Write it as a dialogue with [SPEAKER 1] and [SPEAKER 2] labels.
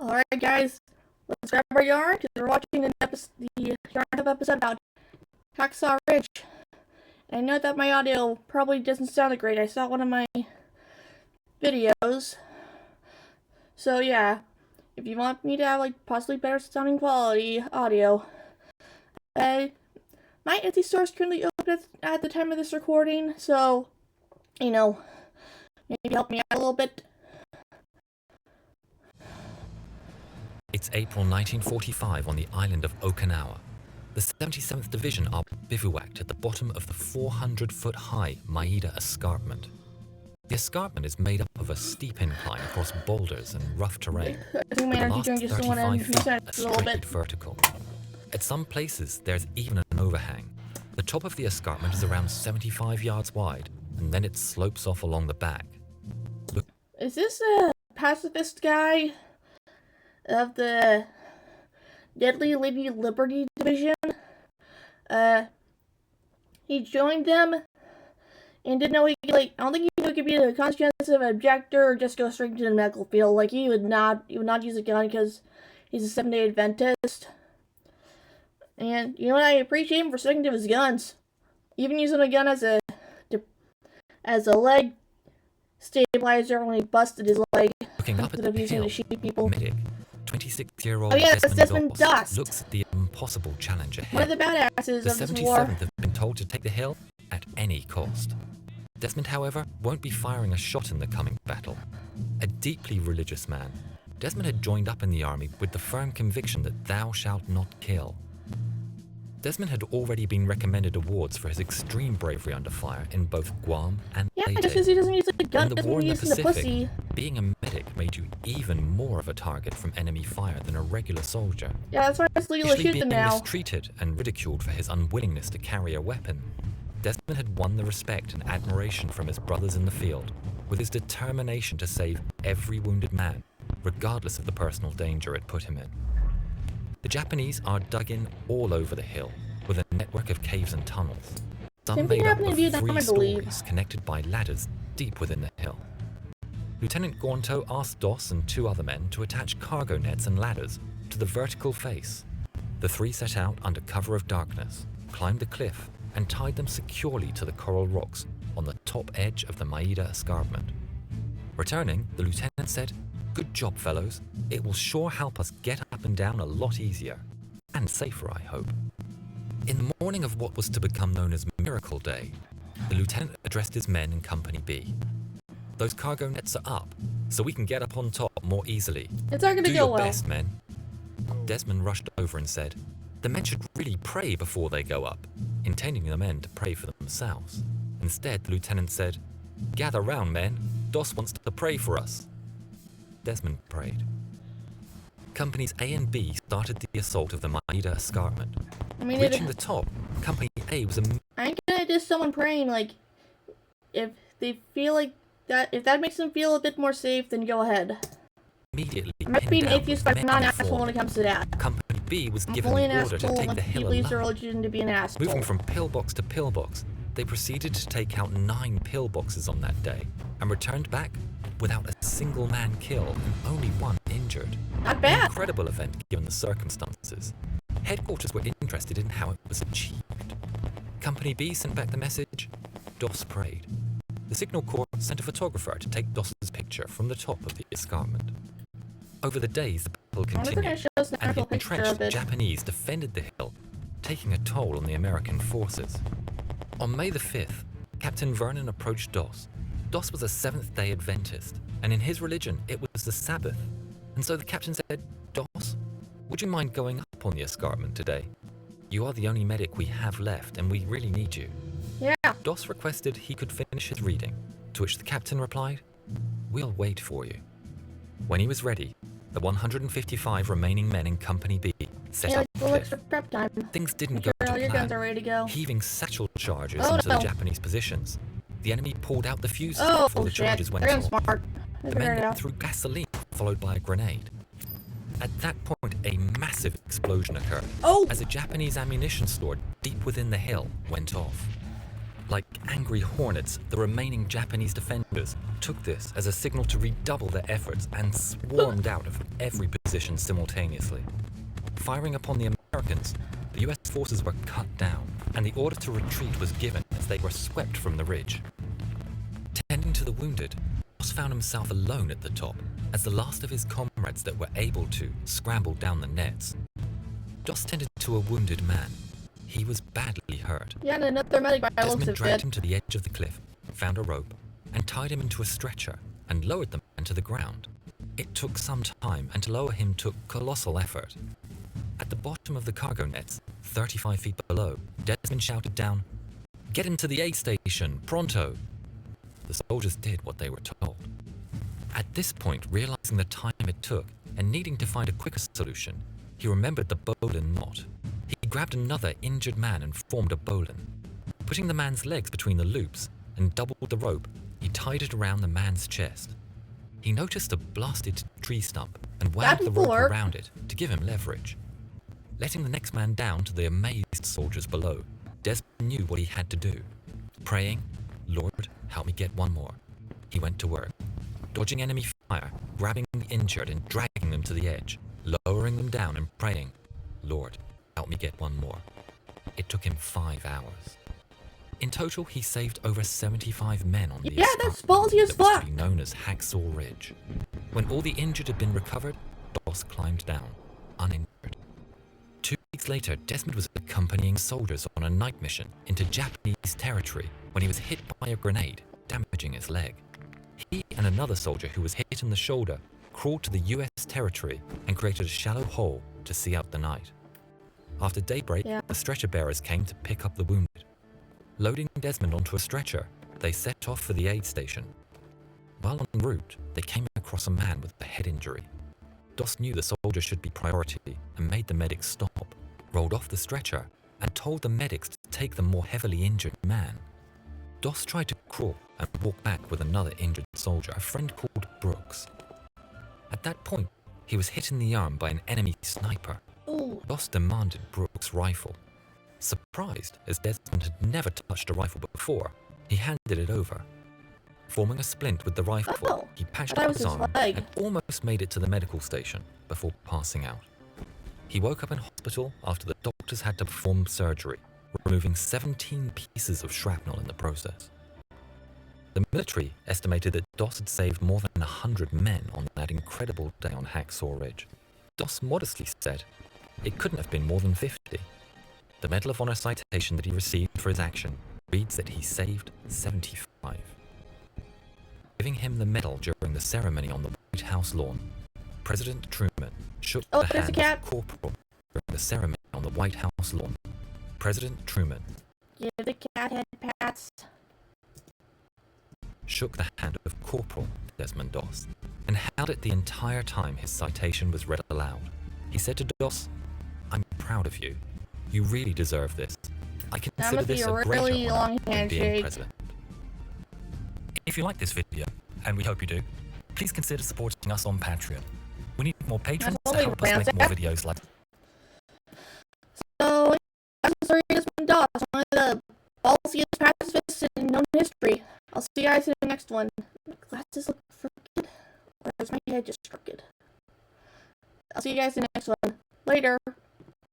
[SPEAKER 1] Alright guys, let's grab our yarn because we're watching the yarn hub episode about Hacksaw Ridge. And I know that my audio probably doesn't sound great. I saw one of my videos. So yeah, if you want me to have possibly better sounding quality audio, my Etsy store is currently open at the time of this recording, so maybe help me out a little bit.
[SPEAKER 2] It's April 1945 on the island of Okinawa. The 77th Division are bivouacked at the bottom of the 400-foot-high Maeda Escarpment. The escarpment is made up of a steep incline across boulders and rough terrain.
[SPEAKER 1] The last
[SPEAKER 2] 35 feet are straight vertical. At some places, there's even an overhang. The top of the escarpment is around 75 yards wide, and then it slopes off along the back.
[SPEAKER 1] Is this a pacifist guy of the Deadly Lady Liberty Division? He joined them and didn't know I don't think he knew he could be a conscientious objector or just go straight to the medical field. He would not use a gun because he's a 7-day Adventist. And you know what? I appreciate him for sticking to his guns. Even using a gun as a leg stabilizer when he busted his leg.
[SPEAKER 2] Looking up at the
[SPEAKER 1] using
[SPEAKER 2] hill,
[SPEAKER 1] to shoot people.
[SPEAKER 2] medic, 26-year-old
[SPEAKER 1] Desmond Doss.
[SPEAKER 2] looks at the impossible challenge ahead.
[SPEAKER 1] One of the badasses
[SPEAKER 2] The
[SPEAKER 1] of this
[SPEAKER 2] 77th
[SPEAKER 1] war.
[SPEAKER 2] have been told to take the hill at any cost. Desmond, however, won't be firing a shot in the coming battle. A deeply religious man, Desmond had joined up in the army with the firm conviction that thou shalt not kill. Desmond had already been recommended awards for his extreme bravery under fire in both Guam and
[SPEAKER 1] Yeah,
[SPEAKER 2] Leyte.
[SPEAKER 1] just because he doesn't use a gun
[SPEAKER 2] In the
[SPEAKER 1] doesn't
[SPEAKER 2] war
[SPEAKER 1] mean
[SPEAKER 2] in
[SPEAKER 1] he's
[SPEAKER 2] the
[SPEAKER 1] using the
[SPEAKER 2] Pacific,
[SPEAKER 1] pussy.
[SPEAKER 2] being a medic made you even more of a target from enemy fire than a regular soldier.
[SPEAKER 1] Yeah, that's why it's legal to
[SPEAKER 2] Usually
[SPEAKER 1] shoot them
[SPEAKER 2] being
[SPEAKER 1] now.
[SPEAKER 2] mistreated and ridiculed for his unwillingness to carry a weapon, Desmond had won the respect and admiration from his brothers in the field with his determination to save every wounded man, regardless of the personal danger it put him in. The Japanese are dug in all over the hill with a network of caves and tunnels, some
[SPEAKER 1] Same thing
[SPEAKER 2] made up
[SPEAKER 1] happened
[SPEAKER 2] of
[SPEAKER 1] in Vietnam,
[SPEAKER 2] 3
[SPEAKER 1] I believe.
[SPEAKER 2] stories connected by ladders deep within the hill. Lieutenant Gaunto asked Doss and 2 other men to attach cargo nets and ladders to the vertical face. The 3 set out under cover of darkness, climbed the cliff, and tied them securely to the coral rocks on the top edge of the Maeda Escarpment. Returning, the lieutenant said, "Good job, fellows. It will sure help us get up and down a lot easier. And safer, I hope." In the morning of what was to become known as Miracle Day, the lieutenant addressed his men in Company B. "Those cargo nets are up, so we can get up on top more easily.
[SPEAKER 1] It's not gonna
[SPEAKER 2] Do
[SPEAKER 1] go
[SPEAKER 2] your
[SPEAKER 1] well.
[SPEAKER 2] best, men." Desmond rushed over and said, "The men should really pray before they go up," intending the men to pray for themselves. Instead, the lieutenant said, "Gather round, men. Doss wants to pray for us." Desmond prayed. Companies A and B started the assault of the Maeda Escarpment. Reaching the top, Company A was
[SPEAKER 1] I ain't gonna just someone praying, if they feel if that makes them feel a bit more safe, then go ahead.
[SPEAKER 2] immediately
[SPEAKER 1] I'm not
[SPEAKER 2] pinned
[SPEAKER 1] being an
[SPEAKER 2] down
[SPEAKER 1] atheist,
[SPEAKER 2] with
[SPEAKER 1] but I'm
[SPEAKER 2] men
[SPEAKER 1] not an
[SPEAKER 2] and
[SPEAKER 1] asshole when it
[SPEAKER 2] fallen.
[SPEAKER 1] comes to that.
[SPEAKER 2] Company B was
[SPEAKER 1] I'm
[SPEAKER 2] given
[SPEAKER 1] only an
[SPEAKER 2] the order to
[SPEAKER 1] asshole
[SPEAKER 2] take
[SPEAKER 1] when
[SPEAKER 2] the
[SPEAKER 1] he
[SPEAKER 2] hill
[SPEAKER 1] believes their
[SPEAKER 2] alone.
[SPEAKER 1] religion to be an asshole.
[SPEAKER 2] Moving from pillbox to pillbox, they proceeded to take out 9 pillboxes on that day and returned back without a single man killed and only 1 injured.
[SPEAKER 1] Not
[SPEAKER 2] An
[SPEAKER 1] bad.
[SPEAKER 2] incredible event given the circumstances. Headquarters were interested in how it was achieved. Company B sent back the message. Doss prayed. The Signal Corps sent a photographer to take Doss's picture from the top of the escarpment. Over the days, the battle
[SPEAKER 1] I wonder if they're gonna
[SPEAKER 2] continued,
[SPEAKER 1] show us an
[SPEAKER 2] and the
[SPEAKER 1] actual picture
[SPEAKER 2] entrenched
[SPEAKER 1] of it.
[SPEAKER 2] Japanese defended the hill, taking a toll on the American forces. On May the 5th, Captain Vernon approached Doss. Doss was a 7th-day Adventist, and in his religion, it was the Sabbath. And so the captain said, "Doss, would you mind going up on the escarpment today? You are the only medic we have left, and we really need you."
[SPEAKER 1] Yeah.
[SPEAKER 2] Doss requested he could finish his reading, to which the captain replied, "We'll wait for you." When he was ready, the 155 remaining men in Company B set
[SPEAKER 1] Hey,
[SPEAKER 2] up the
[SPEAKER 1] let's
[SPEAKER 2] cliff.
[SPEAKER 1] for prep time.
[SPEAKER 2] Things didn't
[SPEAKER 1] Make
[SPEAKER 2] go
[SPEAKER 1] sure
[SPEAKER 2] to
[SPEAKER 1] all your guns
[SPEAKER 2] plan.
[SPEAKER 1] are ready to go.
[SPEAKER 2] Heaving satchel charges
[SPEAKER 1] Oh,
[SPEAKER 2] into
[SPEAKER 1] no.
[SPEAKER 2] the Japanese positions, the enemy pulled out the fuses
[SPEAKER 1] Oh,
[SPEAKER 2] before the
[SPEAKER 1] shit.
[SPEAKER 2] charges went
[SPEAKER 1] They're
[SPEAKER 2] off.
[SPEAKER 1] smart.
[SPEAKER 2] The
[SPEAKER 1] Figure it
[SPEAKER 2] men
[SPEAKER 1] out.
[SPEAKER 2] threw gasoline, followed by a grenade. At that point, a massive explosion occurred
[SPEAKER 1] Oh!
[SPEAKER 2] as a Japanese ammunition store deep within the hill went off. Like angry hornets, the remaining Japanese defenders took this as a signal to redouble their efforts and swarmed out of every position simultaneously. Firing upon the Americans, the US forces were cut down, and the order to retreat was given as they were swept from the ridge. Tending to the wounded, Doss found himself alone at the top, as the last of his comrades that were able to scrambled down the nets. Doss tended to a wounded man. He was badly hurt.
[SPEAKER 1] Yeah, and another medic by the looks
[SPEAKER 2] Desmond
[SPEAKER 1] of
[SPEAKER 2] dragged
[SPEAKER 1] it.
[SPEAKER 2] him to the edge of the cliff, found a rope, and tied him into a stretcher, and lowered the man to the ground. It took some time, and to lower him took colossal effort. At the bottom of the cargo nets, 35 feet below, Desmond shouted down, "Get him to the aid station, pronto!" The soldiers did what they were told. At this point, realizing the time it took, and needing to find a quicker solution, he remembered the bowline knot. He grabbed another injured man and formed a bowline. Putting the man's legs between the loops and doubled the rope, he tied it around the man's chest. He noticed a blasted tree stump and wound the rope around it to give him leverage. Letting the next man down to the amazed soldiers below, Desmond knew what he had to do. Praying, "Lord, help me get one more," he went to work, dodging enemy fire, grabbing the injured and dragging them to the edge, lowering them down and praying, "Lord, help me get one more." It took him 5 hours. In total, he saved over 75 men on the
[SPEAKER 1] that's ballsy as
[SPEAKER 2] that was
[SPEAKER 1] fuck.
[SPEAKER 2] to be known as Hacksaw Ridge. When all the injured had been recovered, Doss climbed down, uninjured. 2 weeks later, Desmond was accompanying soldiers on a night mission into Japanese territory when he was hit by a grenade, damaging his leg. He and another soldier who was hit in the shoulder crawled to the US territory and created a shallow hole to see out the night. After daybreak, the stretcher bearers came to pick up the wounded. Loading Desmond onto a stretcher, they set off for the aid station. While en route, they came across a man with a head injury. Doss knew the soldier should be priority and made the medics stop, rolled off the stretcher, and told the medics to take the more heavily injured man. Doss tried to crawl and walk back with another injured soldier, a friend called Brooks. At that point, he was hit in the arm by an enemy sniper.
[SPEAKER 1] Ooh.
[SPEAKER 2] Doss demanded Brooks' rifle. Surprised, as Desmond had never touched a rifle before, he handed it over. Forming a splint with the rifle, he patched up his arm and almost made it to the medical station before passing out. He woke up in hospital after the doctors had to perform surgery, removing 17 pieces of shrapnel in the process. The military estimated that Doss had saved more than 100 men on that incredible day on Hacksaw Ridge. Doss modestly said, "It couldn't have been more than 50. The Medal of Honor citation that he received for his action reads that he saved 75. Giving him the medal during the ceremony on the White House lawn, President Truman shook the hand of Corporal during the ceremony on the White House lawn. President Truman
[SPEAKER 1] Give the cat head pats.
[SPEAKER 2] Shook the hand of Corporal Desmond Doss and held it the entire time his citation was read aloud. He said to Doss, "I'm proud of you. You really deserve this. I consider this a greater honor than being president." If you like this video, and we hope you do, please consider supporting us on Patreon. We need more patrons to help us make more videos like this.
[SPEAKER 1] So, that's the story of Desmond Doss, one of the ballsiest pacifists in known history. I'll see you guys in the next one. My glasses look crooked, or is my head just crooked? I'll see you guys in the next one. Later.